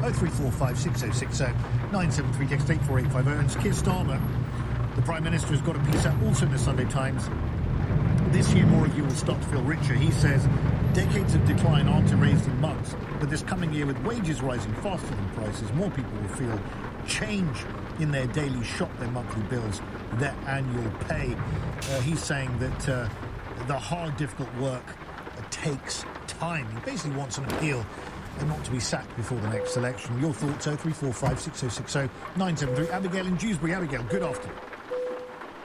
0345 6060 973 text 84850. And Keir Starmer, the Prime Minister, has got a piece out also in the Sunday Times. This year, more of you will start to feel richer. He says decades of decline aren't erased in months, but this coming year, with wages rising faster than prices, more people will feel change in their daily shop, their monthly bills, their annual pay. He's saying that the hard, difficult work takes time. He basically wants an appeal and not to be sacked before the next election. Your thoughts, 0345 6060 973. Abigail in Dewsbury. Abigail, good afternoon.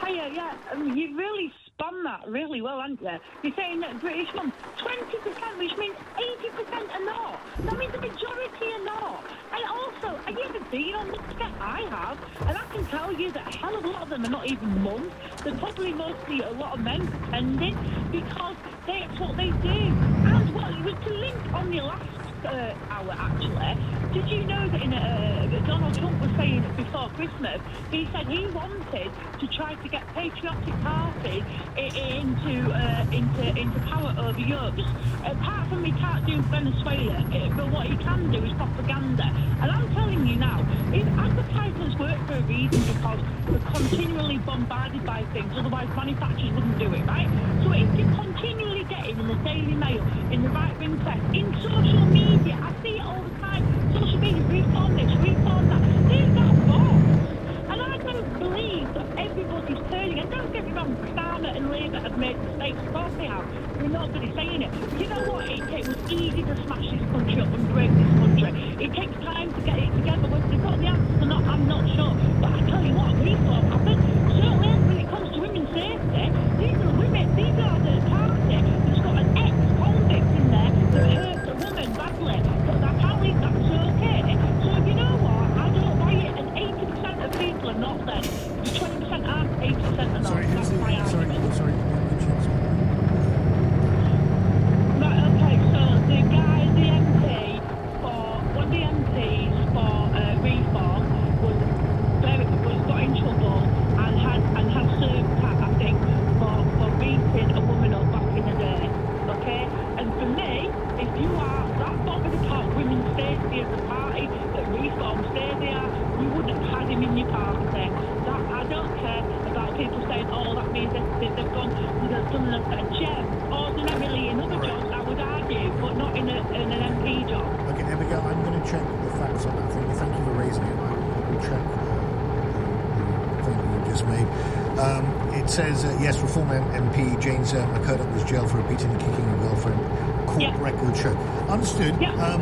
Hiya, you really spun that really well, haven't you? You're saying that British mum, 20%, which means 80% are not. That means the majority are not. And also, have you ever been on the set? I have, and I can tell you that a hell of a lot of them are not even mums. They're probably mostly a lot of men pretending, because that's what they do. And what was to link on your last hour, actually, did you know that Donald Trump was saying before Christmas, he said he wanted to try to get patriotic parties into power over Europe. Just apart from he can't do Venezuela, but what he can do is propaganda. And I'm telling you now, if advertisements work for a reason, because we're continually bombarded by things, otherwise manufacturers wouldn't do it, right? So if you continually get it in the Daily Mail, in the right-wing press, in social media, I see it all the time, social media, reform this, reform that, they're not bots. And I don't believe that everybody's turning, and don't get me wrong, Starmer and Labour have made mistakes, of course they have, we're nobody saying it. You know what, it was easy to smash this country up and break this country. It takes time to get it together. Whether they've got the answers or not, I'm not sure. But I tell you what, reform happened. Certainly when it comes to women's safety, these are women, these are the party that's got an ex-convict in there that hurt a woman badly. But I can't believe that's okay. So you know what, I don't buy it, and 80% of people are not then. The 20% aren't, 80% are not. Sorry, that's my argument. sorry. Right, okay, so the guy, the MP for, one of the MPs for reform got in trouble and had served time, I think, for beating a woman up back in the day, okay? And for me, if you are that bothered about women's safety as a party, that reform stay there, you wouldn't have had him in your party. That, I don't care about people saying, oh, that means they've done a job. Ordinarily in other jobs, I would argue, but not in an MP job. Okay, Abigail, I'm going to check the facts on that thing. Thank you for raising it. I will check the thing that you just made. It says, yes, Reform MP James McCurdock was jailed for repeatedly kicking a girlfriend. Court record show. Understood. Yeah.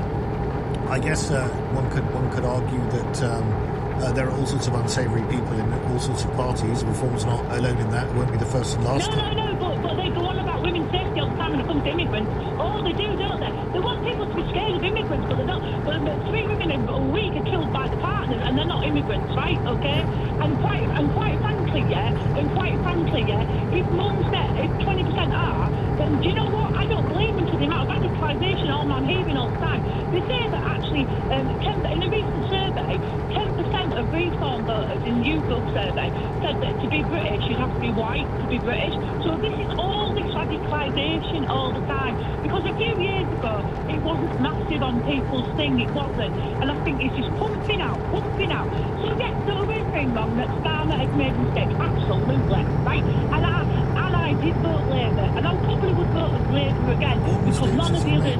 I guess one could argue that there are all sorts of unsavoury people in all sorts of parties. Reform's not alone in that. It won't be the first and last time. No, but they go on about women's safety all the time when it comes to immigrants. Oh, they do, don't they? They want people to be scared of immigrants, but they don't. But 3 women a week are killed by the partners, and they're not immigrants, right? Okay? And quite frankly, if mums get, if 20% are, then do you know what? I don't blame them for the amount of radicalisation I'm hearing all the time. They say that actually, in a recent survey, 10% of reform voters in the YouGov survey said that to be British, you'd have to be white to be British. So this is all this radicalisation all the time. Because a few years ago, it wasn't massive on people's thing, it wasn't. And I think it's just pumping out. So yes, there was anything wrong that Starmer had made mistakes, absolutely, right? And I did vote Labour, and I probably would vote Labour again, because none of the others...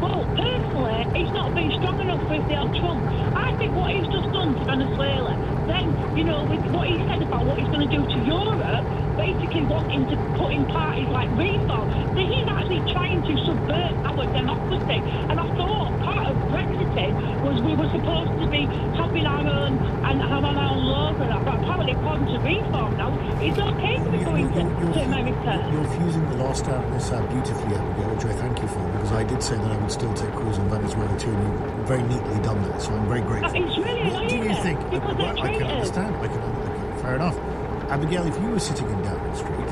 Well, personally, he's not been strong enough with the old Trump. I think what he's just done to Venezuela, then, you know, with what he said about what he's going to do to Europe, basically wanting to put in parties like reform, that he's actually trying to subvert our democracy. And I thought part of Brexiting was we were supposed to be having our own and having our own laws and that, but apparently according to reform now, it's okay to be going to America. You're fusing the last hour of this beautifully, Abigail, which I thank you for, because I did say that I would still take calls on Venezuela too, and you've very neatly done that, so I'm very grateful. It's really What do you think? I can understand. Fair enough. Abigail, if you were sitting in Downing Street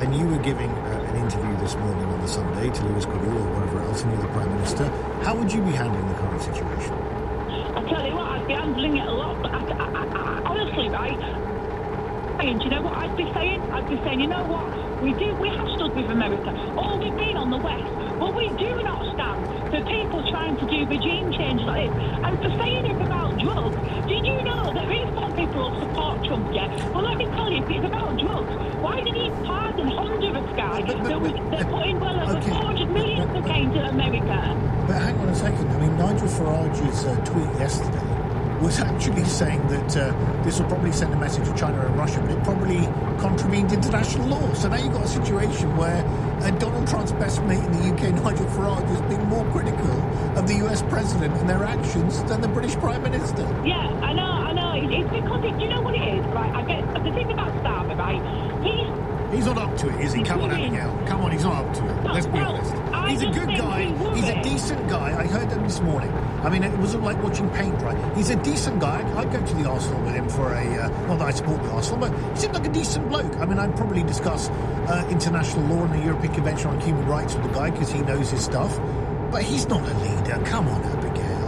and you were giving an interview this morning on the Sunday to Lewis Goodall or whatever else, and you're the Prime Minister, how would you be handling the current situation? I tell you what, I'd be handling it a lot, but I honestly, right, and do you know what I'd be saying? I'd be saying, you know what, we have stood with America. Oh, we've been on the West, but we do not stand for people trying to do regime change changes like this. And for saying it about drugs, did you know that these poor people will support Trump, yeah? Well, let me tell you, if it's about drugs, why did he pardon Honduras guy they're putting well over 400 million cocaine to America? But hang on a second. I mean, Nigel Farage's tweet yesterday was actually saying that this will probably send a message to China and Russia, but it probably contravened international law. So now you've got a situation where Donald Trump's best mate in the UK, Nigel Farage, has been more critical of the US president and their actions than the British Prime Minister. Yeah, I know. It's because, do you know what it is, right? I get the thing about Starmer, right? He's not up to it, is he? Come on, Abigail. Come on, he's not up to it. Let's be honest. He's a good guy. He's a decent guy. I heard him this morning. I mean, it wasn't like watching paint dry. He's a decent guy. I'd go to the Arsenal with him for a... not that I support the Arsenal, but he seemed like a decent bloke. I mean, I'd probably discuss international law and the European Convention on Human Rights with the guy because he knows his stuff. But he's not a leader. Come on, Abigail.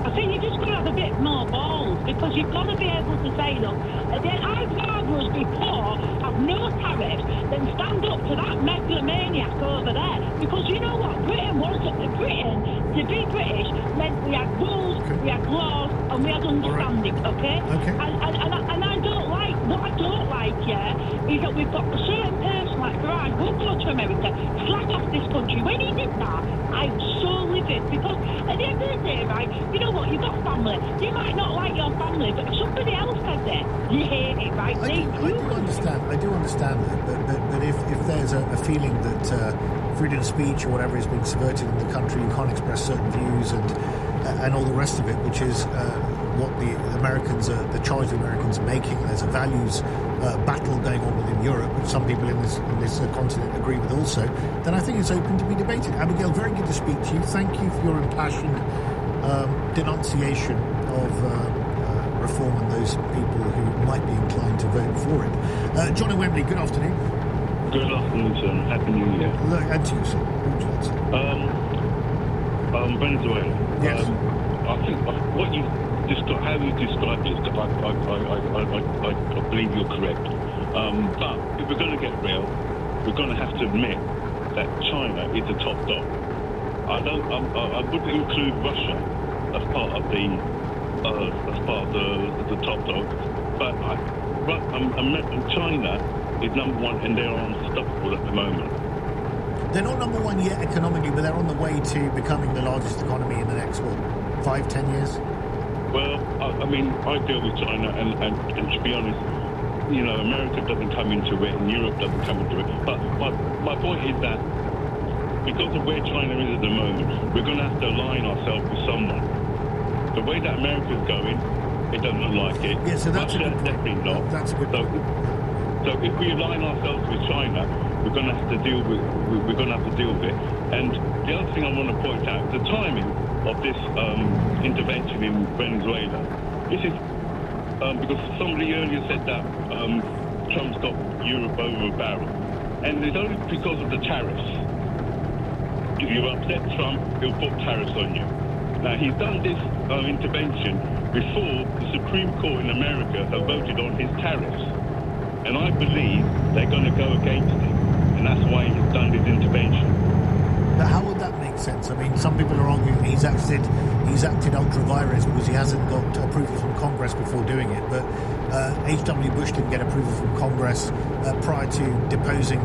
I think you just got to have a bit more balls because you've got to be able to say, look, I'd rather us before have no tariffs than stand up to that megalomaniac over there. Because you know what? To be British meant we had rules, we had laws, and we had understanding, okay? And I don't like, what I don't like, yeah, is that we've got a certain person like Farage who'll go to America, slack off this country. When he did that, I'm so livid because at the end of the day, right, you know what, you've got family. You might not like your family, but if somebody else says it, you hate it, right? I do understand that, but if there's a feeling that freedom of speech or whatever is being subverted in the country, you can't express certain views and all the rest of it, which is what the Americans, the charge the Americans are making. There's a values battle going on within Europe, which some people in this continent agree with also, then I think it's open to be debated. Abigail, very good to speak to you. Thank you for your impassioned denunciation of reform and those people who might be inclined to vote for it. John in Wembley, good afternoon. Good afternoon, sir. Happy New Year. Look, and to you, sir. What would you like to say? Venezuela. Yes. I think what you how you described it, I believe you're correct. But if we're going to get real, we're going to have to admit that China is the top dog. I wouldn't include Russia as part of the top dog, but China is number one, and they're unstoppable at the moment. They're not number one yet economically, but they're on the way to becoming the largest economy in the next, 5-10 years? Well, I mean, I deal with China, and to be honest, you know, America doesn't come into it, and Europe doesn't come into it. But my point is that because of where China is at the moment, we're going to have to align ourselves with someone. The way that America's going, it doesn't look like it. Yeah, so that's Russia, definitely not. That's a good point. So if we align ourselves with China, we're going to have to deal with it. And the other thing I want to point out, the timing of this intervention in Venezuela. This is because somebody earlier said that Trump's got Europe over a barrel, and it's only because of the tariffs. If you upset Trump, he'll put tariffs on you. Now he's done this intervention before the Supreme Court in America have voted on his tariffs. And I believe they're going to go against it. And that's why he's done this intervention. But how would that make sense? I mean, some people are arguing he's acted ultra vires because he hasn't got approval from Congress before doing it. But H.W. Bush didn't get approval from Congress prior to deposing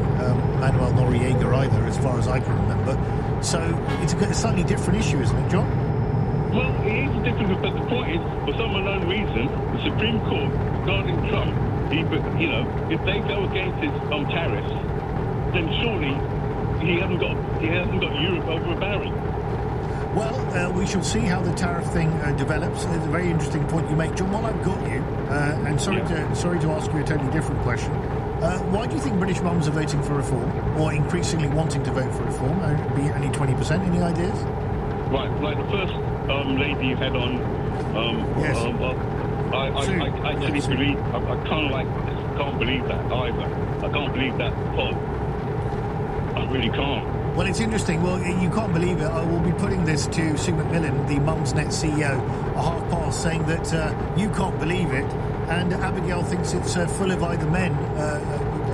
Manuel Noriega either, as far as I can remember. So it's a slightly different issue, isn't it, John? Well, it is different, but the point is, for some unknown reason, the Supreme Court, regarding Trump, if they go against his tariffs, then surely he hasn't got Europe over a barrel. Well, we shall see how the tariff thing develops. It's a very interesting point you make, John. While I've got you, and sorry to ask you a totally different question, why do you think British mums are voting for reform, or increasingly wanting to vote for reform? Be it only 20%. Any ideas? Right, like the first lady you had on. Yes. I actually believe. I can't believe that either. I can't believe that pod. I really can't. Well, it's interesting. Well, you can't believe it. I will be putting this to Sue McMillan, the Mumsnet CEO, a 50 saying that you can't believe it. And Abigail thinks it's full of either men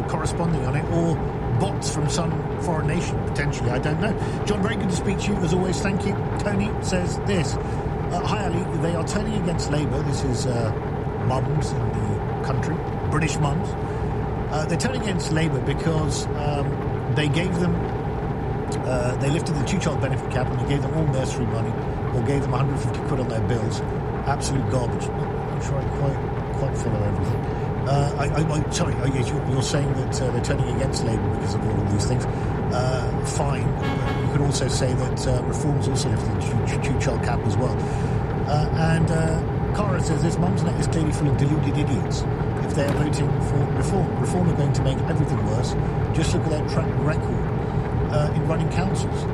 corresponding on it or bots from some foreign nation, potentially, I don't know. John, very good to speak to you, as always, thank you. Tony says this, hi Ali, they are turning against Labour. This is mums in the country, British mums. They're turning against Labour because they gave them, they lifted the two-child benefit cap and they gave them all nursery money, or gave them 150 quid on their bills. Absolute garbage. Not sure I quite follow everything. Sorry, you're saying that they're turning against Labour because of all of these things. Fine. You could also say that reform's also lifted the two-child cap as well. And Cara says this, Mumsnet is clearly full of deluded idiots. If they are voting for reform are going to make everything worse. Just look at their track record in running councils.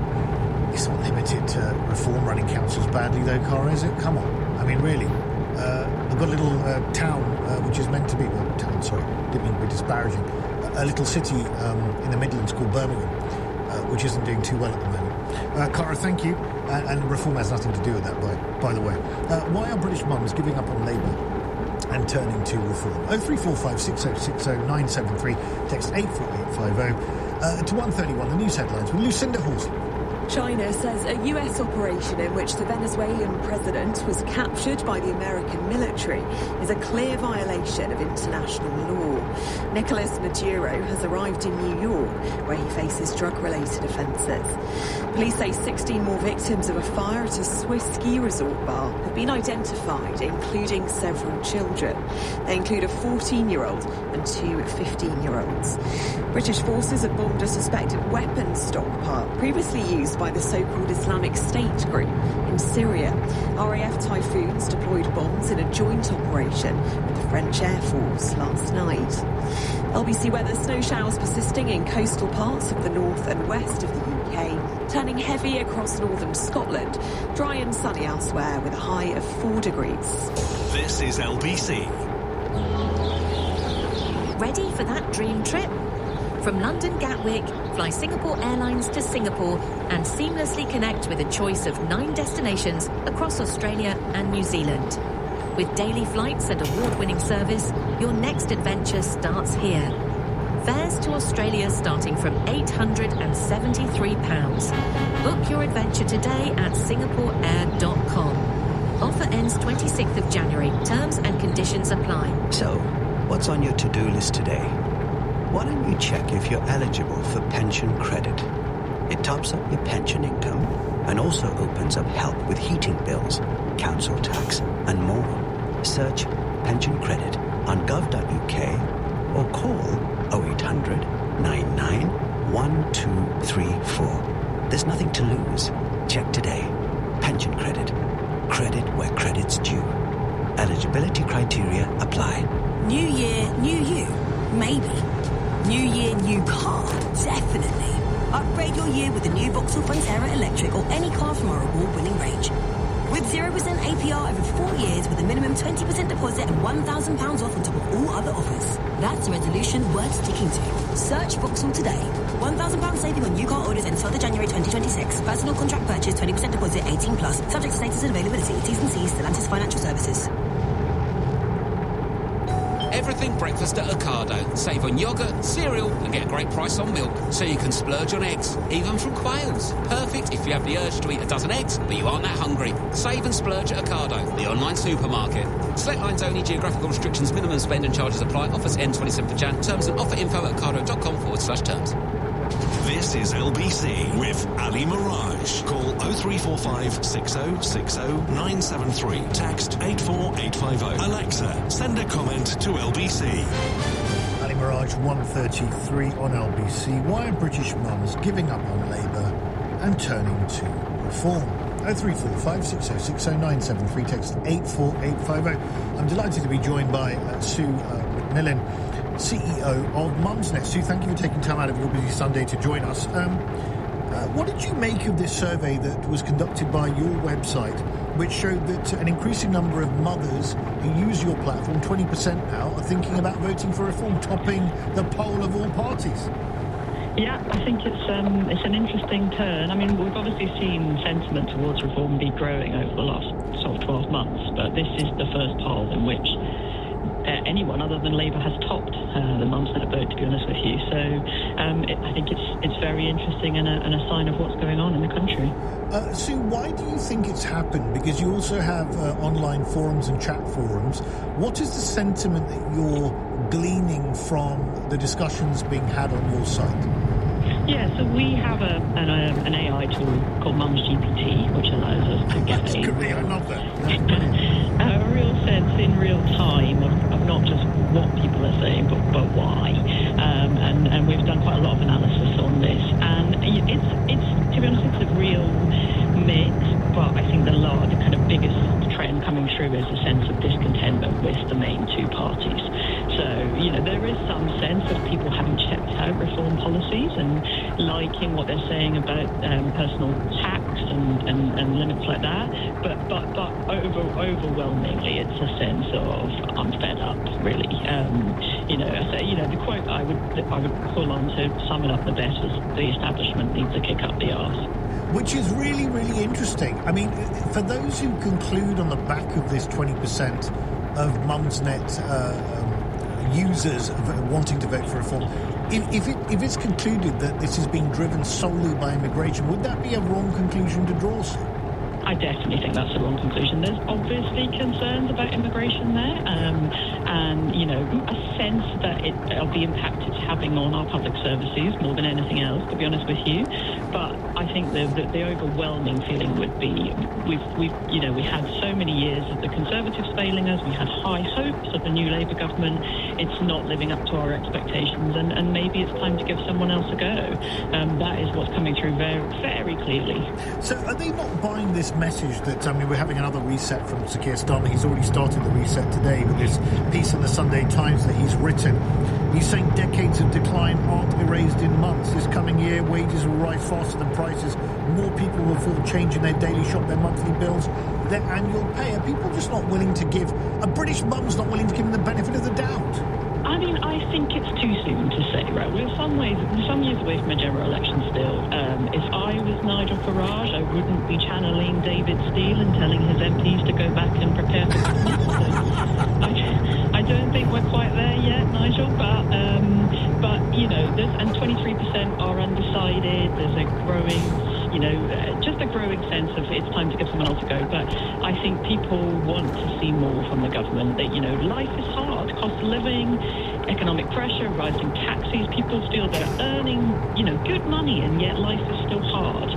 It's not limited to reform running councils badly, though, Cara, is it? Come on. I mean, really. I've got a little town which is meant to be, didn't mean to be disparaging, a little city in the Midlands called Birmingham, which isn't doing too well at the moment. Cara, thank you. And reform has nothing to do with that, by the way. Why are British mums giving up on Labour and turning to reform? 0345 6060 973, text 84850. To 131, the news headlines with Lucinda Horsley. China says a US operation in which the Venezuelan president was captured by the American military is a clear violation of international law. Nicolas Maduro has arrived in New York, where he faces drug-related offences. Police say 16 more victims of a fire at a Swiss ski resort bar have been identified, including several children. They include a 14-year-old and two 15-year-olds. British forces have bombed a suspected weapons stockpile previously used by the so-called Islamic State group in Syria. RAF Typhoons deployed bombs in a joint operation with the French Air Force last night. LBC weather, snow showers persisting in coastal parts of the north and west of the UK, turning heavy across northern Scotland, dry and sunny elsewhere with a high of 4 degrees. This is LBC. Ready for that dream trip? From London Gatwick, fly Singapore Airlines to Singapore and seamlessly connect with a choice of 9 destinations across Australia and New Zealand. With daily flights and award-winning service, your next adventure starts here. Fares to Australia starting from £873. Book your adventure today at singaporeair.com. Offer ends 26th of January. Terms and conditions apply. So, what's on your to-do list today? Why don't you check if you're eligible for pension credit? It tops up your pension income and also opens up help with heating bills, council tax and more. Search pension credit on gov.uk or call 0800 99 1234. There's nothing to lose. Check today. Pension credit. Credit where credit's due. Eligibility criteria apply. New year, new you. Maybe. New year, new car. Definitely. Upgrade your year with the new Vauxhall Frontera Electric or any car from our award-winning range. With 0% APR over 4 years with a minimum 20% deposit and £1,000 off on top of all other offers. That's a resolution worth sticking to. Search Vauxhall today. £1,000 saving on new car orders until the January 2026. Personal contract purchase, 20% deposit, 18+. Subject to status and availability. T's and C's, Stellantis Financial Services. Everything breakfast at Ocado. Save on yoghurt, cereal, and get a great price on milk, so you can splurge on eggs, even from quails. Perfect if you have the urge to eat a dozen eggs, but you aren't that hungry. Save and splurge at Ocado, the online supermarket. Select lines only, geographical restrictions, minimum spend and charges apply. Offers end 27th of Jan. Terms and offer info at ocado.com/terms. This is LBC with Ali Mirage. Call 0345 6060 973. Text 84850. Alexa, send a comment to LBC. Ali Mirage 133 on LBC. Why are British mums giving up on Labour and turning to reform? 0345 6060 973. Text 84850. I'm delighted to be joined by Sue McMillan, CEO of Mumsnet. Sue, thank you for taking time out of your busy Sunday to join us. What did you make of this survey that was conducted by your website, which showed that an increasing number of mothers who use your platform, 20% now, are thinking about voting for reform, topping the poll of all parties? Yeah, I think it's an interesting turn. I mean, we've obviously seen sentiment towards reform be growing over the last sort of 12 months, but this is the first poll in which anyone other than Labour has topped the Mumsnet vote, to be honest with you. So I think it's very interesting and a sign of what's going on in the country. Sue, why do you think it's happened? Because you also have online forums and chat forums. What is the sentiment that you're gleaning from the discussions being had on your site? Yeah, so we have an AI tool called Mums GPT, which allows us to get I love that. a real sense in real time of not just what people are saying, but why. And we've done quite a lot of analysis on this. And it's to be honest, it's a real mix, but I think the kind of biggest trend coming through is a sense of discontentment with the main two parties. So, there is some sense of people having checked out reform policies and liking what they're saying about personal tax and limits like that. But overwhelmingly, it's a sense of I'm fed up, really. The quote I would pull on to sum it up the best is the establishment needs to kick up the arse. Which is really, really interesting. I mean, for those who conclude on the back of this 20% of Mumsnet users wanting to vote for reform, if it's concluded that this is being driven solely by immigration, would that be a wrong conclusion to draw? I definitely think that's the wrong conclusion. There's obviously concerns about immigration there, and a sense that of the impact it's having on our public services more than anything else, to be honest with you. But I think the overwhelming feeling would be we had so many years of the Conservatives failing us. We had high hopes of the new Labour government. It's not living up to our expectations, and maybe it's time to give someone else a go. That is what's coming through very, very clearly. So are they not buying this message that, we're having another reset from Sir Keir Starmer? He's already started the reset today with this piece in the Sunday Times that he's written. He's saying decades of decline aren't erased in months. This coming year, wages will rise faster than prices. More people will feel change in their daily shop, their monthly bills, their annual pay. Are people just not willing to give, a British mum's not willing to give them the benefit of the doubt? I mean, I think it's too soon to say, right? We're some years away from a general election still. If I was Nigel Farage, I wouldn't be channeling David Steele and telling his MPs to go back and prepare for I don't think we're quite there yet, Nigel, but 23% are undecided. There's a growing, just a growing sense of it's time to give someone else a go. But I think people want to see more from the government. That life is hard, cost of living, economic pressure, rising taxes. People feel they're earning, good money, and yet life is still hard.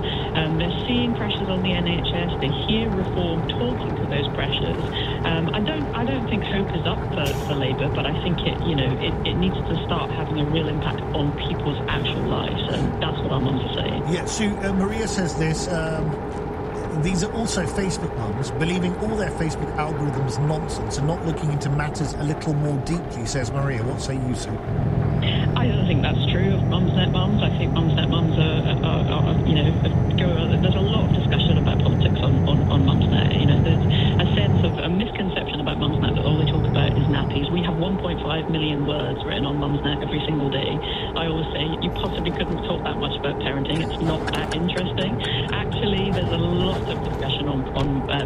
They're seeing pressures on the NHS. They hear reform talking to those pressures. I don't think hope is up for Labour, but I think it needs to start having a real impact on people's actual lives, and that's what our mums are saying. Yeah, Sue, Maria says this. These are also Facebook mums, believing all their Facebook algorithms nonsense and not looking into matters a little more deeply, says Maria. What say you, Sue? I don't think that's true of Mumsnet mums. I think Mumsnet mums there's a lot of discussion about politics on Mumsnet. There's a sense of a misconception about Mumsnet that all they talk about is nappies. We have 1.5 million words written on Mumsnet every single day. I always say you possibly couldn't talk that much about parenting. It's not that interesting. Actually, there's a lot of discussion on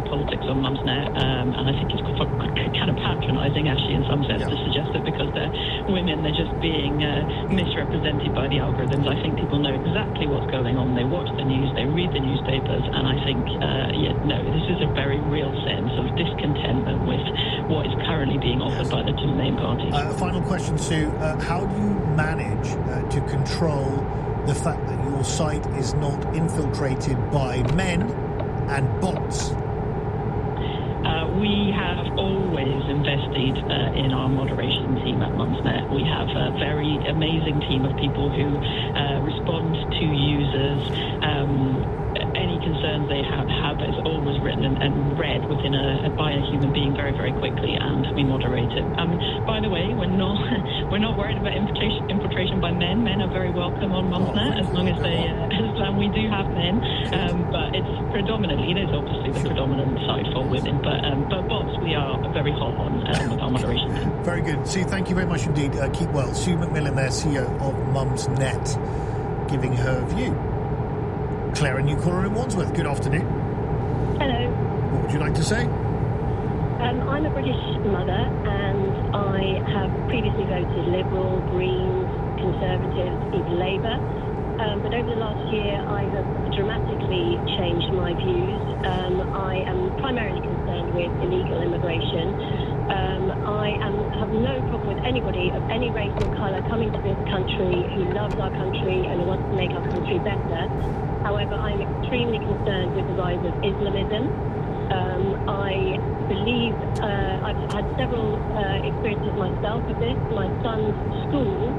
politics on Mumsnet, and I think it's kind of patronising, actually, in some sense, to suggest that because they're women, they're just being misrepresented by the algorithms. I think people know exactly what's going on. They watch the news, they read the newspapers, and I think, this is a very real sense of discontentment with what is currently being offered by the two main parties. Final question, Sue. How do you manage to control the fact that your site is not infiltrated by men and bots? We have always invested in our moderation team at Mumsnet. We have a very amazing team of people who respond to users. Any concerns they have is always written and read by a human being very, very quickly, and we moderate it. By the way, we're not worried about infiltration by men. Men are very welcome on Mumsnet as long as we do have men. But it's predominantly, it is obviously the predominant side for women. But bots, we are very hot on with our moderation. Very good. Sue, thank you very much indeed. Keep well. Sue McMillan there, CEO of Mumsnet, giving her view. Claire, a new caller in Wandsworth. Good afternoon. Hello. What would you like to say? I'm a British mother, and I have previously voted Liberal, Greens, Conservatives, even Labour. But over the last year, I have dramatically changed my views. I am primarily concerned with illegal immigration. I have no problem with anybody of any race or colour coming to this country who loves our country and who wants to make our country better. However, I'm extremely concerned with the rise of Islamism. I believe I've had several experiences myself of this. My son's school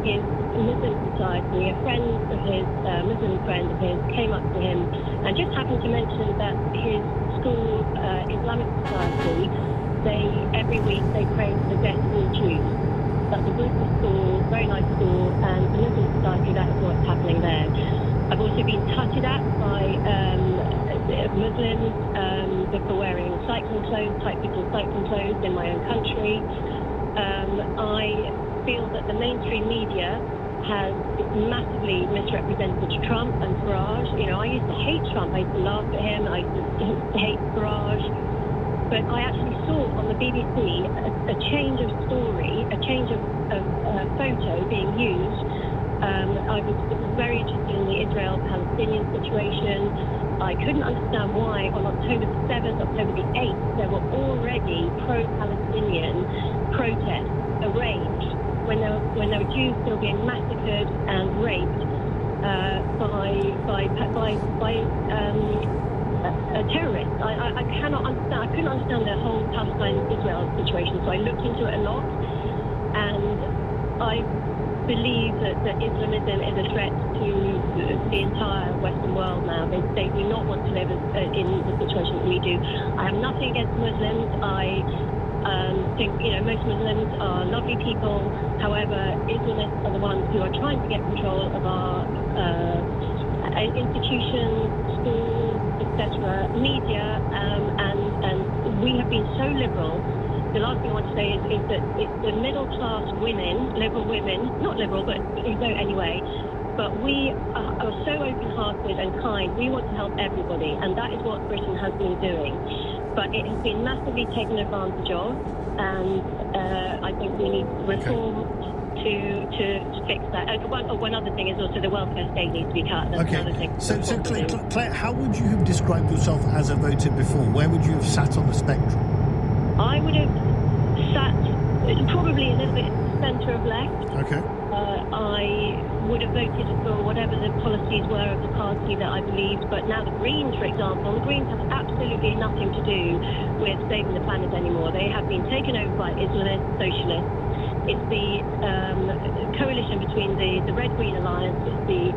is a Muslim society. A friend of his, Muslim friend of his, came up to him and just happened to mention that his school, Islamic society, every week they pray for the death of all Jews. That's a Muslim school, very nice school, and the Muslim society, that is what's happening there. I've also been touted at by Muslims for wearing cycling clothes, tight fitting cycling clothes in my own country. I feel that the mainstream media has massively misrepresented Trump and Farage. You know, I used to hate Trump. I used to laugh at him. I used to hate Farage. But I actually saw on the BBC a change of story, a change of photo being used. I was very interested in the Israel-Palestinian situation. I couldn't understand why on October the 7th, October the 8th, there were already pro-Palestinian protests arranged when there were Jews still being massacred and raped by terrorists. I cannot understand. I couldn't understand the whole Palestine-Israel situation, so I looked into it a lot, and I believe that Islamism is a threat to the entire Western world now. They do not want to live in the situation that we do. I have nothing against Muslims. I think, most Muslims are lovely people. However, Islamists are the ones who are trying to get control of our institutions, schools, etc., media, and we have been so liberal. The last thing I want to say is that it's the middle-class women, liberal women, not liberal, but who vote anyway, but we are so open-hearted and kind. We want to help everybody, and that is what Britain has been doing. But it has been massively taken advantage of, and I think we need reform to fix that. One other thing is also the welfare state needs to be cut. That's another thing. So Claire, how would you have described yourself as a voter before? Where would you have sat on the spectrum? I would have sat probably a little bit centre of left. Okay. I would have voted for whatever the policies were of the party that I believed. But now the Greens, for example, the Greens have absolutely nothing to do with saving the planet anymore. They have been taken over by Islamist socialists. It's the coalition between the Red-Green Alliance. It's the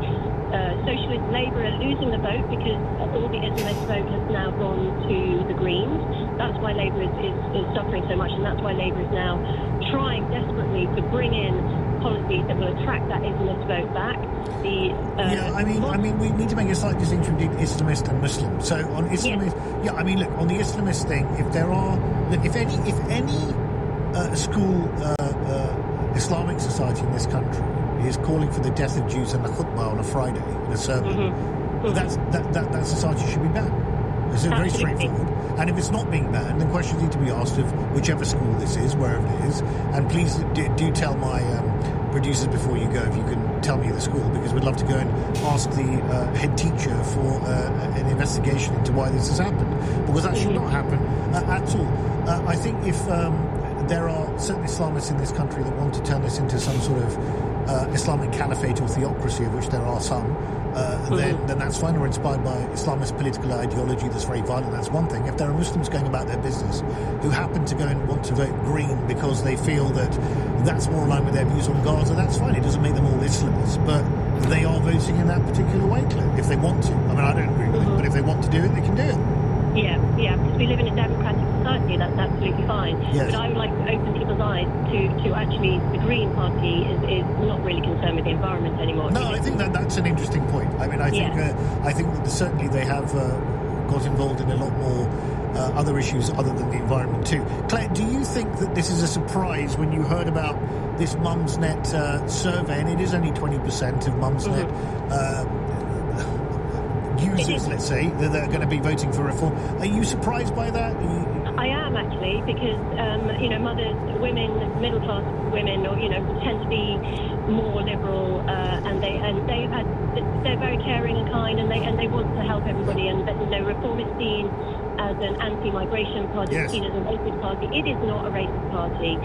Socialist Labour are losing the vote because all the Islamist vote has now gone to the Greens. That's why Labour is suffering so much, and that's why Labour is now trying desperately to bring in policies that will attract that Islamist vote back. I mean, we need to make a slight distinction between Islamist and Muslim. So on Islamist, on the Islamist thing, if any school Islamic society in this country is calling for the death of Jews in a khutbah on a Friday in a sermon, that society should be banned. It's very straightforward. And if it's not being banned, then questions need to be asked of whichever school this is, wherever it is. And please do tell my producers before you go if you can tell me the school, because we'd love to go and ask the head teacher for an investigation into why this has happened, because that should not happen at all. I think if there are certain Islamists in this country that want to turn this into some sort of Islamic caliphate or theocracy, of which there are some, then that's fine, or inspired by Islamist political ideology that's very violent, that's one thing. If there are Muslims going about their business who happen to go and want to vote green because they feel that that's more in line with their views on Gaza, that's fine. It doesn't make them all Islamists, but they are voting in that particular way, Claire, if they want to. I mean, I don't agree with it, but if they want to do it, they can do it. Yeah, because we live in a democratic society, that's absolutely fine. Yes. But I would like to open people's eyes to actually the Green Party is not really concerned with the environment anymore. No, I think that's an interesting point. I mean, I think that certainly they have got involved in a lot more other issues other than the environment too. Claire, do you think that this is a surprise when you heard about this Mumsnet survey, and it is only 20% of Mumsnet users, let's say, that are going to be voting for reform. Are you surprised by that? I am actually, because mothers, women, middle class women, or tend to be more liberal, and they're very caring and kind, and they want to help everybody. And Reform is seen as an anti-migration party, yes. seen as a racist party. It is not a racist party.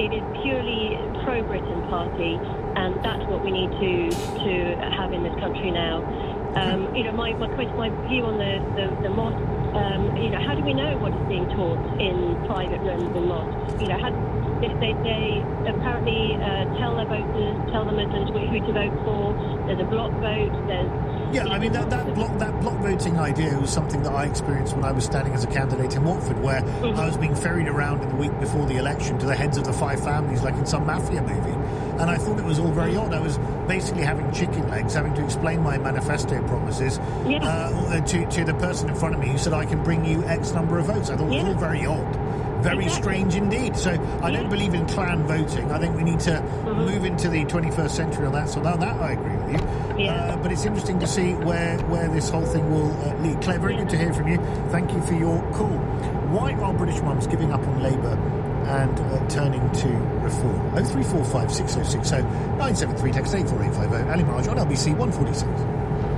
It is purely pro-Britain party, and that's what we need to have in this country now. My view on the mosque. How do we know what is being taught in private rooms and mosques? They apparently tell their voters, tell the Muslims who to vote for. There's a block vote. That block voting idea was something that I experienced when I was standing as a candidate in Watford, where I was being ferried around in the week before the election to the heads of the 5 families, like in some mafia movie. And I thought it was all very odd. I was basically having chicken legs, having to explain my manifesto promises to the person in front of me who said, I can bring you X number of votes. I thought it was all very odd. Very strange indeed. So I don't believe in clan voting. I think we need to move into the 21st century on that. So that I agree with you. Yeah. But it's interesting to see where this whole thing will lead. Claire, very good to hear from you. Thank you for your call. Why are British mums giving up on Labour and turning to reform? 0345 6060 973, text 84850. Ali Mirage on LBC 146.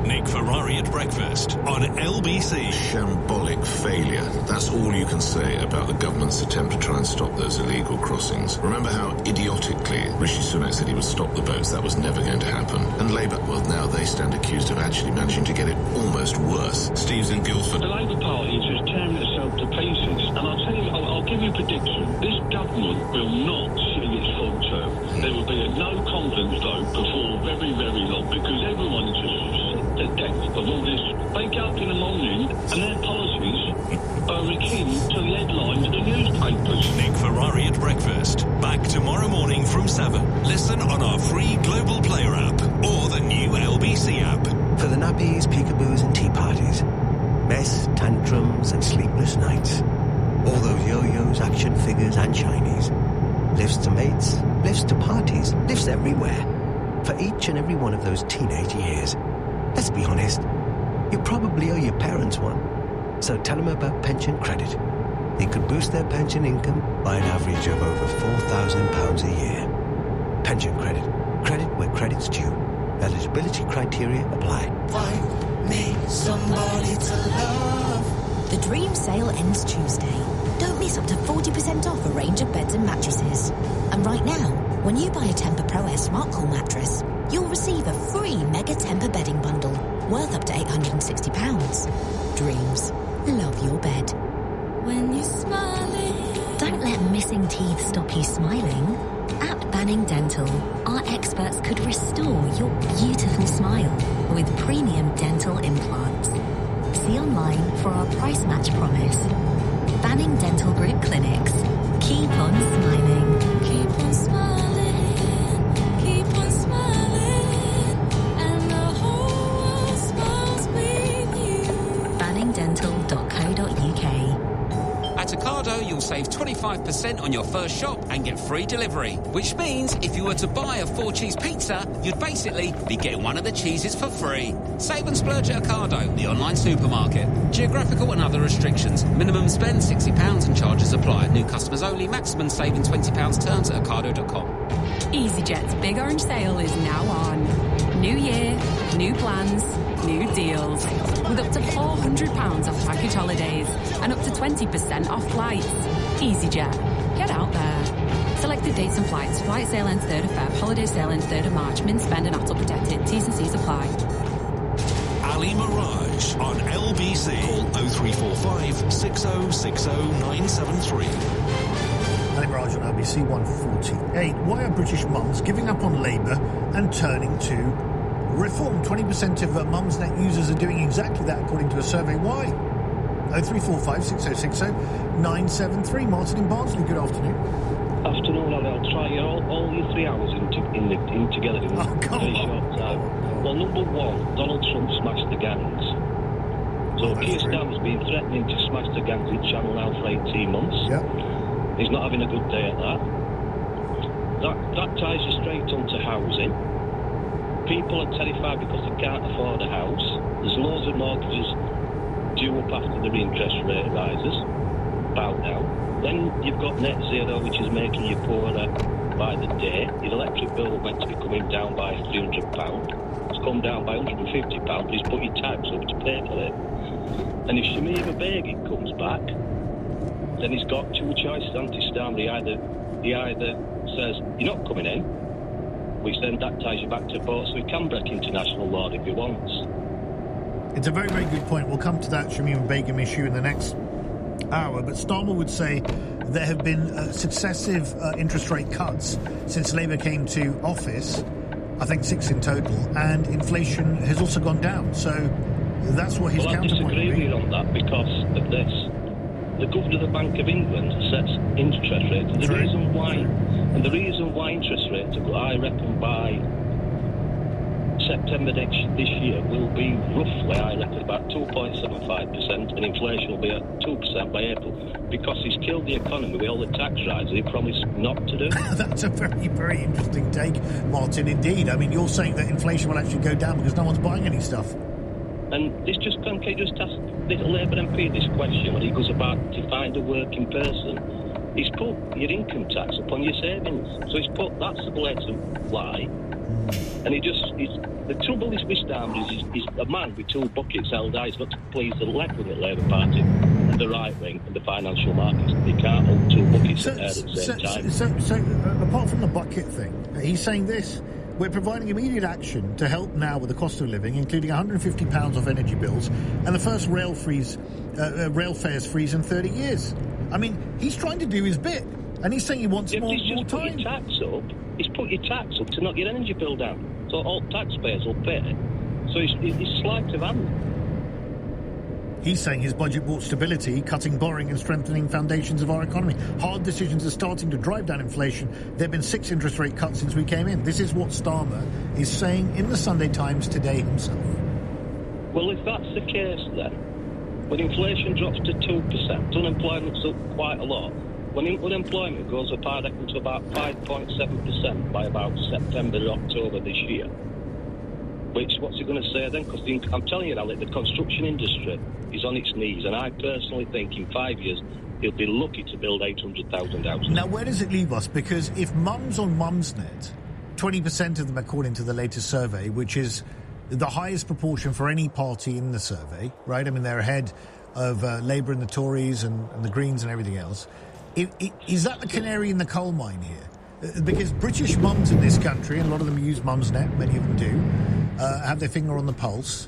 Nick Ferrari at breakfast on LBC. Shambolic failure. That's all you can say about the government's attempt to try and stop those illegal crossings. Remember how idiotically Rishi Sunak said he would stop the boats? That was never going to happen. And Labour, well, now they stand accused of actually managing to get it almost worse. Steve's in Guildford. The Labour Party is just tearing itself to pieces. And I'll tell you, I'll give you a prediction. This government will not see its full term. There will be a no confidence vote before very, very long, because everyone is just the depth of all this. They get up in the morning and their policies are akin to the headlines of the newspapers. Nick Ferrari at breakfast. Back tomorrow morning from 7. Listen on our free Global Player app or the new LBC app. For the nappies, peekaboos and tea parties, mess, tantrums and sleepless nights, all those yo-yos, action figures and shinies, lifts to mates, lifts to parties, lifts everywhere. For each and every one of those teenage years. Let's be honest, you probably owe your parents one. So tell them about pension credit. It could boost their pension income by an average of over £4,000 a year. Pension credit. Credit where credit's due. Eligibility criteria apply. Find me somebody to love. The dream sale ends Tuesday. Don't miss up to 40% off a range of beds and mattresses. And right now, when you buy a Temper Pro Air Smart Cool mattress, you'll receive a free Mega Temper bedding bundle worth up to £860. Dreams. Love your bed. When you're smiling. Don't let missing teeth stop you smiling. At Banning Dental, our experts could restore your beautiful smile with premium dental implants. See online for our price match promise. Banning Dental Group Clinics. Keep on smiling. Keep on smiling. Keep on smiling. And the whole world smiles with you. banningdental.co.uk. At Ocado, you'll save 25% on your first shop and get free delivery. Which means if you were to buy a 4-cheese pizza, you'd basically be getting one of the cheeses for free. Save and splurge at Ocado, the online supermarket. Geographical and other restrictions. Minimum spend £60 and charges apply. New customers only. Maximum saving £20 terms at ocado.com. EasyJet's Big Orange Sale is now on. New year, new plans, new deals. With up to £400 off package holidays and up to 20% off flights. EasyJet. Get out there. Selected dates and flights. Flight sale ends 3rd of Feb. Holiday sale ends 3rd of March. Min spend and ATOL protected. T's and C's apply. Ali Mirage on LBC. Call 0345 6060 973. Ali Mirage on LBC 148. Why are British mums giving up on Labour and turning to reform? 20% of mums net users are doing exactly that according to a survey. Why? 0345 6060 973. Martin in Barnsley, good afternoon. Afternoon, Ali. I'll try all your 3 hours in together in a very short time. Well, number one, Donald Trump smashed the gangs. So Keir Starmer's been threatening to smash the gangs in Channel now for 18 months. Yep. He's not having a good day at that. That ties you straight onto housing. People are terrified because they can't afford a house. There's loads of mortgages due up after their interest rate rises, about now. Then you've got net zero, which is making you poorer by the day. Your electric bill meant to be coming down by £300. It's come down by £150, but he's put your tax up to pay for it. And if Shamima Begum comes back, then he's got two choices, Starmer. He either says, you're not coming in, which then that ties you back to boat, so he can break international law if he wants. It's a very, very good point. We'll come to that Shamima Begum issue in the next hour, but Starmer would say there have been successive interest rate cuts since Labour came to office, I think 6 in total, and inflation has also gone down. So that's what his counterpoint would be. I disagree with you on that because of this. The governor of the Bank of England sets interest rates. And the reason why interest rates are, I reckon, by September this year will be roughly, I reckon, about 2.75%, and inflation will be at 2% by April, because he's killed the economy with all the tax rises he promised not to do. That's a very, very interesting take, Martin, indeed. I mean, you're saying that inflation will actually go down because no one's buying any stuff. And this just can't just ask the Labour MP this question when he goes about to find a working person. He's put your income tax upon your savings. So that's a blatant lie. And the trouble is with Starmer is a man with two buckets held high. He's got to please the left-wing Labour Party and the right-wing and the financial markets. He can't hold two buckets at the same time. So apart from the bucket thing, he's saying this: we're providing immediate action to help now with the cost of living, including £150 off energy bills, and the first rail fares freeze in 30 years. I mean, he's trying to do his bit, and he's saying he wants more time. He's put your tax up to knock your energy bill down, so all taxpayers will pay it. So he's sleight of hand. He's saying his budget brought stability, cutting borrowing and strengthening foundations of our economy. Hard decisions are starting to drive down inflation. There have been 6 interest rate cuts since we came in. This is what Starmer is saying in the Sunday Times today himself. Well, if that's the case then, when inflation drops to 2%, unemployment's up quite a lot. When unemployment goes up, I reckon, to about 5.7% by about September or October this year. What's he going to say then? Because I'm telling you, Alec, the construction industry is on its knees, and I personally think in 5 years he'll be lucky to build 800,000 houses. Now, where does it leave us? Because if mums on Mumsnet, 20% of them, according to the latest survey, which is the highest proportion for any party in the survey, right? I mean, they're ahead of Labour and the Tories and the Greens and everything else. Is that the canary in the coal mine here? Because British mums in this country, and a lot of them use Mumsnet, many of them do, have their finger on the pulse.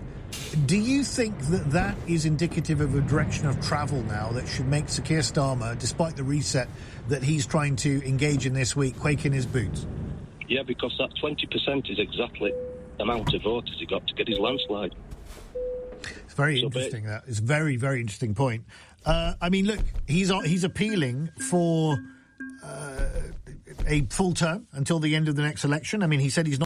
Do you think that is indicative of a direction of travel now that should make Sir Keir Starmer, despite the reset that he's trying to engage in this week, quake in his boots? Yeah, because that 20% is exactly the amount of voters he got to get his landslide. It's very interesting, that. It's a very, very interesting point. I mean, look, he's appealing for a full term until the end of the next election. I mean, he said he's not